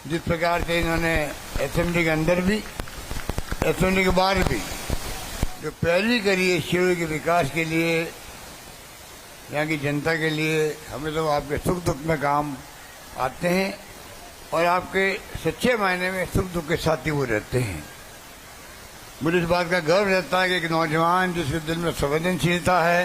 जिस प्रकार से इन्होंने असेंबली के अंदर भी असेंबली के बाहर भी जो पैरवी करी है शिरोई के विकास के लिए, यहाँ की जनता के लिए, हमें तो आपके सुख दुख में काम आते हैं और आपके सच्चे मायने में सुख दुख के साथी वो रहते हैं। मुझे इस बात का गर्व रहता है कि एक नौजवान जिसके दिल में संवेदनशीलता है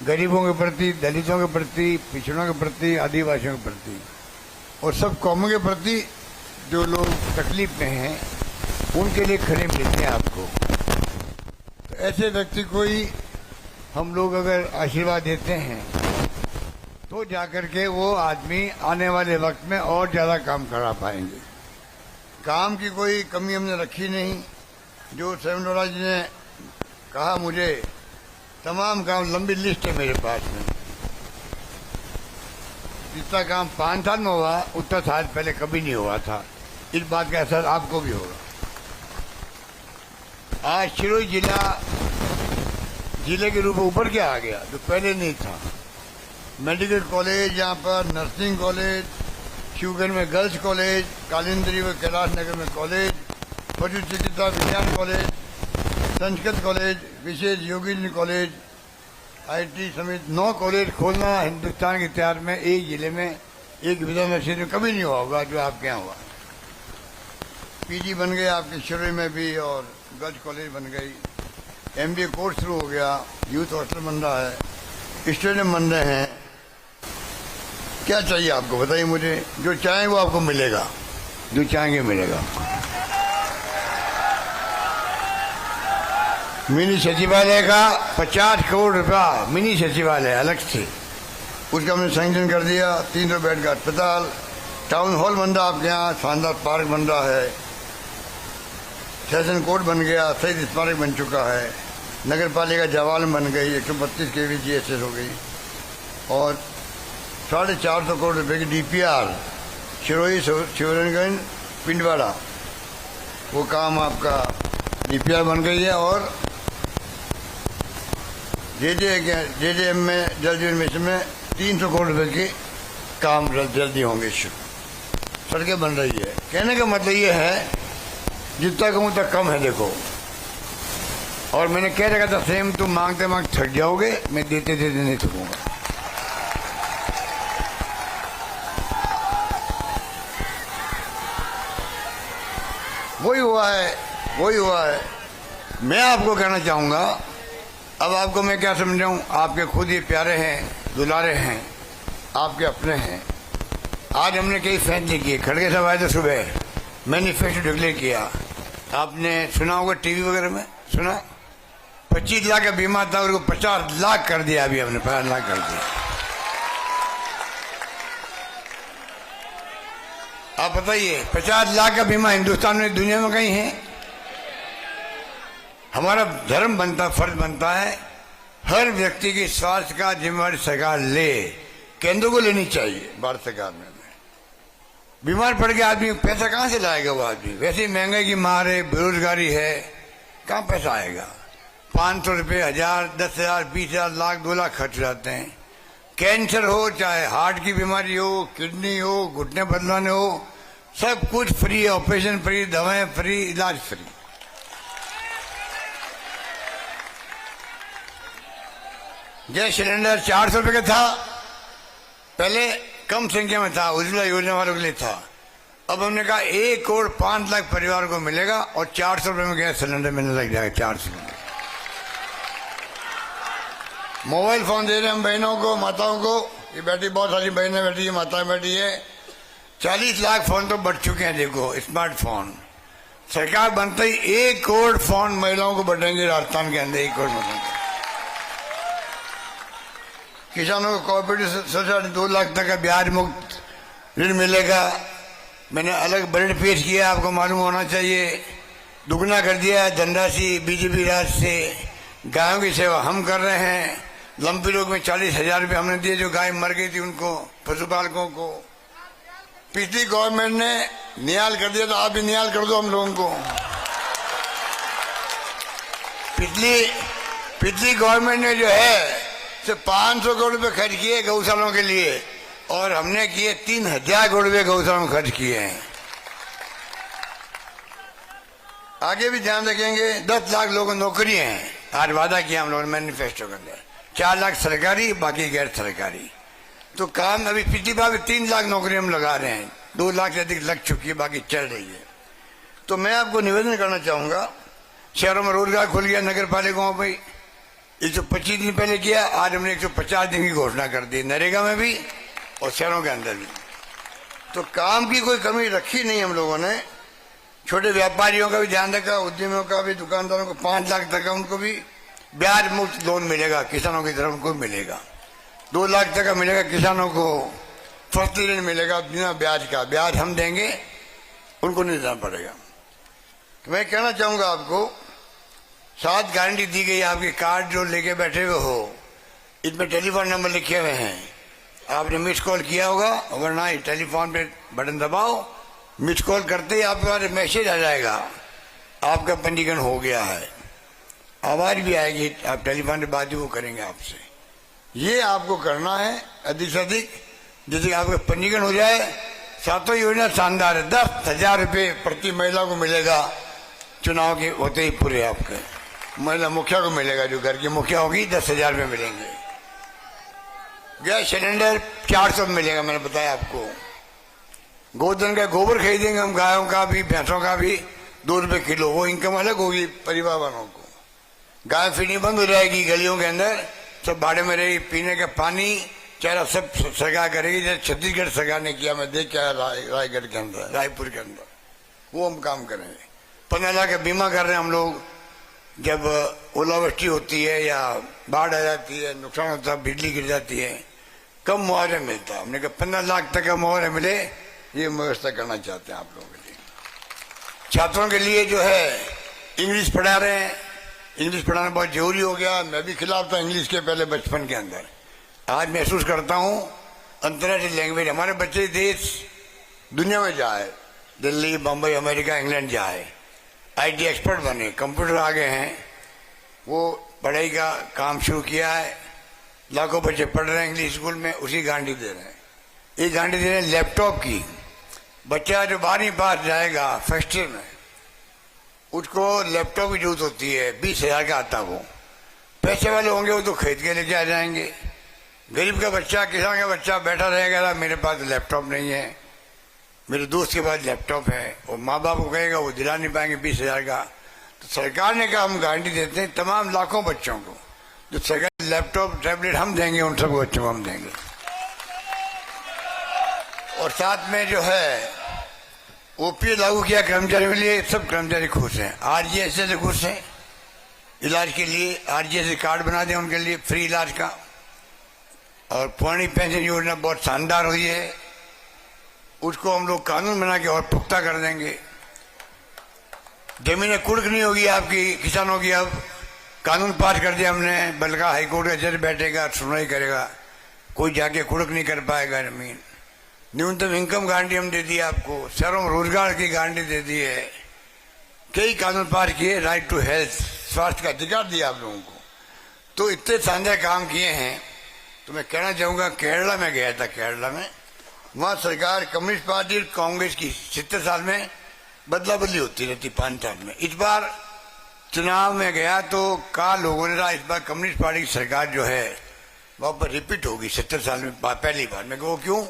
गरीबों के प्रति, दलितों के प्रति, पिछड़ों के प्रति, आदिवासियों के प्रति और सब कौमों के प्रति जो लोग तकलीफ में हैं उनके लिए खड़े मिलते हैं आपको। तो ऐसे व्यक्ति को ही हम लोग अगर आशीर्वाद देते हैं तो जाकर के वो आदमी आने वाले वक्त में और ज़्यादा काम करा पाएंगे। काम की कोई कमी हमने रखी नहीं। जो सेवनोरा जी ने कहा, मुझे तमाम काम, लंबी लिस्ट है मेरे पास में। जितना काम 5 साल में हुआ उतना साल पहले कभी नहीं हुआ था। इस बात का एहसास आपको भी होगा। आज शिरोई जिले के रूप में ऊपर क्या आ गया जो पहले नहीं था। मेडिकल कॉलेज यहाँ पर, नर्सिंग कॉलेज, शिवगंज में गर्ल्स कॉलेज, कालिंद्री में कैलाश नगर में कॉलेज, पशु चिकित्सा विज्ञान कॉलेज, संस्कृत कॉलेज, विशेष योगिनी कॉलेज, आईटी समेत 9 कॉलेज खोलना हिंदुस्तान के इतिहास में एक जिले में, एक विधानसभा क्षेत्र में कभी नहीं हुआ होगा जो आपके यहाँ हुआ। पीजी बन गए आपके शिरोई में भी और गर्ल्स कॉलेज बन गई। एमबीए कोर्स शुरू हो गया, यूथ हॉस्टल बन रहा है, स्टेडियम बन रहे हैं। क्या चाहिए आपको बताइए मुझे। जो चाहें वो आपको मिलेगा, जो चाहेंगे मिलेगा। मिनी सचिवालय का 50 करोड़ रुपया, मिनी सचिवालय अलग से, उसका हमने सैंक्शन कर दिया। 300 बेड का अस्पताल, टाउन हॉल बन रहा आपके यहाँ, शानदार पार्क बन रहा है, सेशन कोर्ट बन गया, शहीद स्मारक बन चुका है, नगर पालिका जवाल बन गई, 132 kV GSS हो गई और 450 करोड़ रुपए की DPR शिरोई शिवरंगगंज पिंडवाड़ा, वो काम आपका DPR बन गई है। और JJM में, जल जीवन मिशन में 300 करोड़ रुपए के काम जल्दी होंगे शुरू। सड़कें बन रही है। कहने का मतलब ये है जितना कहूँ उतना कम है। देखो, और मैंने कह रखा था सेम तुम मांगते मांगते थक जाओगे, मैं देते देते नहीं थकूंगा। वही हुआ है, वही हुआ है। मैं आपको कहना चाहूंगा, अब आपको मैं क्या समझाऊं, आपके खुद ही प्यारे हैं, दुलारे हैं, आपके अपने हैं। आज हमने कई फैसले किए। खड़गे साहब आए थे सुबह, मैनिफेस्टो डिक्लेयर किया, आपने सुना होगा टीवी वगैरह में, सुना। 25 लाख का बीमा था, उसको 50 लाख कर दिया। अभी हमने 50 लाख कर दिया। आप बताइए, 50 लाख का बीमा हिंदुस्तान में, दुनिया में कहीं है? हमारा धर्म बनता, फर्ज बनता है, हर व्यक्ति की स्वास्थ्य का जिम्मेवारी सरकार ले, केंद्र को लेनी चाहिए। भारत सरकार में बीमार पड़ के आदमी पैसा कहाँ से लाएगा? वो आदमी वैसे महंगाई की मार है, बेरोजगारी है, कहाँ पैसा आएगा? 500 रुपये, 1000, 10,000, 20,000, लाख, 2 लाख खर्च जाते हैं। कैंसर हो, चाहे हार्ट की बीमारी हो, किडनी हो, घुटने बदलाने हो, सब कुछ फ्री, ऑपरेशन फ्री, दवाएं फ्री, इलाज फ्री। गैस सिलेंडर 400 रुपये का था, पहले कम संख्या में था, उज्ज्वला योजना वालों के लिए था। अब हमने कहा 1 करोड़ 5 लाख परिवार को मिलेगा और 400 रुपये में गैस सिलेंडर मिलने लग जाएगा। 400 मोबाइल फोन दे रहे हम बहनों को, माताओं को। ये बैठी, बहुत सारी बहनें बैठी है, माताएं बैठी है। 40 लाख फोन तो बढ़ चुके हैं। देखो, स्मार्टफोन सरकार बनते ही 1 करोड़ फोन महिलाओं को बढ़ेंगे राजस्थान के अंदर। 1 करोड़ बढ़ेंगे। किसानों को कोऑपरेटिव सोसाइटी 2 लाख तक का ब्याज मुक्त ऋण मिलेगा। मैंने अलग बजट पेश किया, आपको मालूम होना चाहिए। दुगना कर दिया है धनराशि बीजेपी राज से। गायों की सेवा हम कर रहे हैं। लंबी रोग में 40,000 रुपये हमने दिए जो गाय मर गई थी उनको, पशुपालकों को। पिछली गवर्नमेंट ने नियाल कर दिया, तो आप भी नियाल कर दो हम लोगों को। पिछली गवर्नमेंट ने जो है सिर्फ 500 करोड़ रुपए खर्च किए गौशालाओं के लिए और हमने किए 3,000 करोड़ रुपए गौशाला में खर्च किए हैं। आगे भी ध्यान रखेंगे। 10 लाख लोगों को नौकरी हैं, आज वादा किया हम लोगों ने मैनिफेस्टो के अंदर। 4 लाख सरकारी, बाकी गैर सरकारी। तो काम अभी पिछली बार भी 3 लाख नौकरी हम लगा रहे हैं, 2 लाख से अधिक लग चुकी है, बाकी चल रही है। तो मैं आपको निवेदन करना चाहूंगा, शहरों में रोजगार खुल गया, नगर पालिकाओं पर 125 दिन पहले किया, आज हमने 150 दिन की घोषणा कर दी, नरेगा में भी और शहरों के अंदर भी। तो काम की कोई कमी रखी नहीं हम लोगों ने। छोटे व्यापारियों का भी ध्यान रखा, उद्यमियों का भी, दुकानदारों को 5 लाख तक का उनको भी ब्याज मुक्त लोन मिलेगा, किसानों की तरफ उनको मिलेगा। 2 लाख तक का मिलेगा किसानों को, फसली ऋण मिलेगा बिना ब्याज का, ब्याज हम देंगे, उनको नहीं देना पड़ेगा। तो मैं कहना चाहूंगा आपको, 7 गारंटी दी गई। आपके कार्ड जो लेके बैठे हुए हो, इसमें टेलीफोन नंबर लिखे हुए हैं, आपने मिस कॉल किया होगा, वरना टेलीफोन पे बटन दबाओ, मिस कॉल करते ही आपके पास मैसेज आ जाएगा, आपका पंजीकरण हो गया है। आवाज भी आएगी, आप टेलीफोन पे बात वो करेंगे आपसे। ये आपको करना है अधिक से अधिक, जैसे आपका पंजीकरण हो जाए। सातों योजना शानदार है। 10,000 रुपये प्रति महिला को मिलेगा, चुनाव के होते ही पूरे आपके महिला मुखिया को मिलेगा, जो घर की मुखिया होगी 10,000 रुपये मिलेंगे। गैस सिलेंडर 400 मिलेगा, मैंने बताया आपको। गोधन का गोबर खरीदेंगे हम, गायों का भी भैंसों का भी, 2 रुपये किलो, वो इनकम अलग होगी परिवार वालों को। गाय फीडिंग बंद हो जाएगी, गलियों के अंदर सब भाड़े में रहेगी, पीने का पानी चारा सब सरकार करेगी, जैसे छत्तीसगढ़ सरकार ने किया, मैं देख के आया रायगढ़ के अंदर, रायपुर के अंदर, वो हम काम करेंगे। 15 लाख का बीमा कर रहे हैं हम लोग। जब ओलावृष्टि होती है या बाढ़ आ जाती है, नुकसान होता है, बिजली गिर जाती है, कम मुआवजा मिलता है। हमने कहा 15 लाख तक का मुआवजा मिले, ये व्यवस्था करना चाहते हैं आप लोगों के लिए। छात्रों के लिए जो है इंग्लिश पढ़ा रहे हैं, इंग्लिश पढ़ाना बहुत जरूरी हो गया। मैं भी खिलाफ था इंग्लिश के पहले बचपन के अंदर, आज महसूस करता हूँ अंतर्राष्ट्रीय लैंग्वेज हमारे बच्चे देश दुनिया में जाए, दिल्ली, बम्बई, अमेरिका, इंग्लैंड जाए, आईटी एक्सपर्ट बने, कंप्यूटर आ गए हैं, वो पढ़ाई का काम शुरू किया है। लाखों बच्चे पढ़ रहे हैं इंग्लिश स्कूल में, उसी गारंटी दे रहे हैं। एक गारंटी दे रहे हैं लैपटॉप की। बच्चा जो 12वीं पास जाएगा फर्स्ट ईयर में, उसको लैपटॉप की जरूरत होती है, 20,000 का आता। वो पैसे वाले होंगे वो तो खरीद के लेके आ जाएंगे। गरीब का बच्चा, किसान का बच्चा बैठा रहेगा, मेरे पास लैपटॉप नहीं है, मेरे दोस्त के पास लैपटॉप है, और माँ बाप को कहेगा, वो दिला नहीं पाएंगे 20,000 का। तो सरकार ने कहा हम गारंटी देते हैं तमाम लाखों बच्चों को, जो सरकार लैपटॉप टैबलेट हम देंगे, उन सब बच्चों को हम देंगे। और साथ में जो है ओपीए लागू किया कर्मचारियों के लिए, सब कर्मचारी खुश हैं। आरजीएसए से खुश हैं, इलाज के लिए आरजीएसए कार्ड बना दें उनके लिए फ्री इलाज का। और पुरानी पेंशन योजना बहुत शानदार हुई है, उसको हम लोग कानून बना के और पुख्ता कर देंगे। जमीनें कुर्क नहीं होगी आपकी, किसानों की। अब कानून पास कर दिया हमने, बल्कि हाईकोर्ट का जज बैठेगा, सुनवाई करेगा, कोई जाके कुर्क नहीं कर पाएगा जमीन। न्यूनतम इनकम गारंटी हम दे दी आपको, शहरों में रोजगार की गारंटी दे दी है, कई कानून पास किए, राइट टू हेल्थ, स्वास्थ्य का अधिकार दिया आप लोगों को। तो इतने शानदार काम किए हैं। तो मैं कहना चाहूंगा, केरला में गया था, केरला में वहां सरकार कम्युनिस्ट पार्टी और कांग्रेस की 70 साल में बदला बदली होती रहती, 5 साल में। इस बार चुनाव में गया तो कहा लोगों ने, इस बार कम्युनिस्ट पार्टी की सरकार जो है वहां पर रिपीट होगी 70 साल में पहली बार। मैं वो क्यों?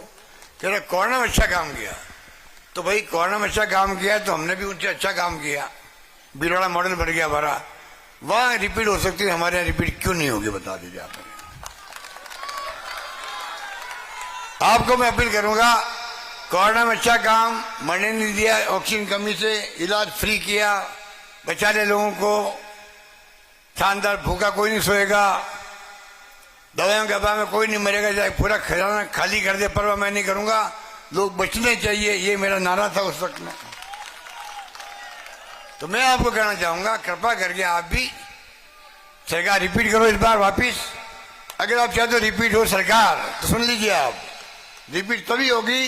कह रहे कोरोना में अच्छा काम किया। तो भाई कोरोना में अच्छा काम किया तो हमने भी उनसे अच्छा काम किया, बिरौड़ा मॉडल बन गया हमारा। वहां रिपीट हो सकती है, हमारे यहाँ रिपीट क्यों नहीं होगी, बता दीजिए आप। आपको मैं अपील करूंगा, कोरोना में अच्छा काम, मरने नहीं दिया, ऑक्सीजन कमी से इलाज फ्री किया, बचा ले लोगों को, शानदार, भूखा कोई नहीं सोएगा, दवाइयों के अभाव में कोई नहीं मरेगा, चाहे पूरा खजाना खाली कर दे, परवाह मैं नहीं करूंगा, लोग बचने चाहिए, ये मेरा नारा था उस वक्त में। तो मैं आपको कहना चाहूंगा, कृपा करके आप भी सरकार रिपीट करो इस बार वापिस। अगर आप चाहते हो रिपीट हो सरकार, तो सुन लीजिए आप, रिपीट तभी होगी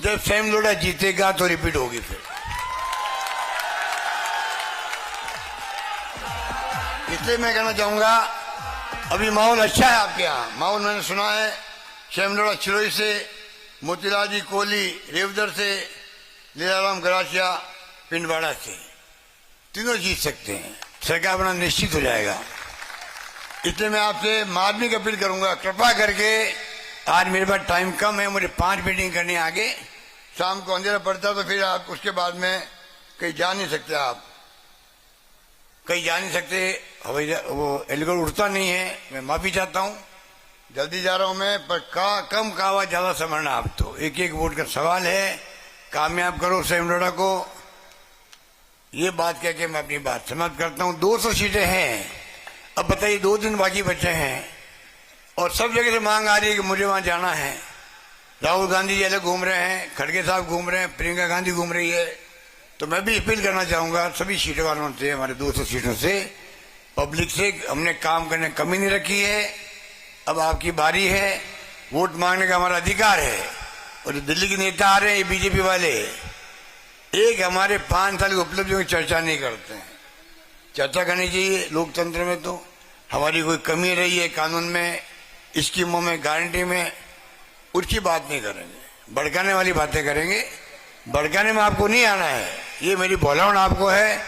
जब सैम लोढ़ा जीतेगा, तो रिपीट होगी। फिर इसलिए मैं कहना चाहूंगा, अभी माहौल अच्छा है आपके यहाँ। माहौल मैंने सुना है सैम लोढ़ा छिरोई से, मोतीलाल जी कोहली रेवदर से, लीलाराम गरासिया पिंडवाड़ा से, तीनों जीत सकते हैं, सरकार बना निश्चित हो जाएगा। इसलिए मैं आपसे मार्मिक अपील करूंगा, कृपा करके, आज मेरे पास टाइम कम है, मुझे 5 मीटिंग करनी है आगे, शाम को अंधेरा पड़ता तो फिर आप उसके बाद में कहीं जा नहीं सकते, आप कहीं जा नहीं सकते, हवाई वो हेलीकॉप्टर उड़ता नहीं है। मैं माफी चाहता हूं, जल्दी जा रहा हूं मैं, पर कम कहावत ज्यादा समझना। आप तो एक एक वोट का सवाल है, कामयाब करो सेमरोड़ा को। ये बात कह के मैं अपनी बात समाप्त करता हूं। 200 सीटें हैं, अब बताइए 2 दिन बाकी बचे हैं और सब जगह से मांग आ रही है कि मुझे वहां जाना है। राहुल गांधी जी अलग घूम रहे हैं, खड़गे साहब घूम रहे हैं, प्रियंका गांधी घूम रही है। तो मैं भी अपील करना चाहूंगा सभी सीटों वालों से, हमारे 200 सीटों से, पब्लिक से, हमने काम करने की कमी नहीं रखी है। अब आपकी बारी है, वोट मांगने का हमारा अधिकार है। और जो दिल्ली के नेता आ रहे हैं, ये बीजेपी वाले, एक हमारे 5 साल की उपलब्धियों की चर्चा नहीं करते हैं। चर्चा करनी चाहिए लोकतंत्र में। तो हमारी कोई कमी रही है कानून में, स्कीमों में, गारंटी में, उसकी बात नहीं करेंगे, भड़काने वाली बातें करेंगे। भड़काने में आपको नहीं आना है, ये मेरी बोलावट आपको है।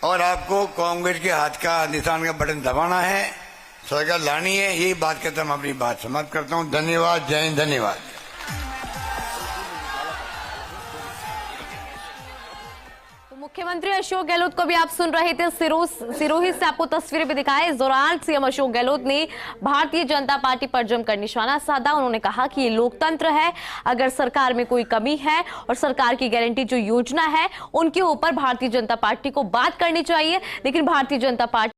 और आपको कांग्रेस के हाथ का निशान का बटन दबाना है, सरकार लानी है। यही बात कहता हूं, अपनी बात समाप्त करता हूं। धन्यवाद, जय हिंद, धन्यवाद। मुख्यमंत्री अशोक गहलोत को भी आप सुन रहे थे, सिरोही से आपको तस्वीरें भी दिखाएं। इस दौरान सीएम अशोक गहलोत ने भारतीय जनता पार्टी पर जमकर निशाना साधा। उन्होंने कहा कि ये लोकतंत्र है, अगर सरकार में कोई कमी है और सरकार की गारंटी जो योजना है उनके ऊपर भारतीय जनता पार्टी को बात करनी चाहिए, लेकिन भारतीय जनता पार्टी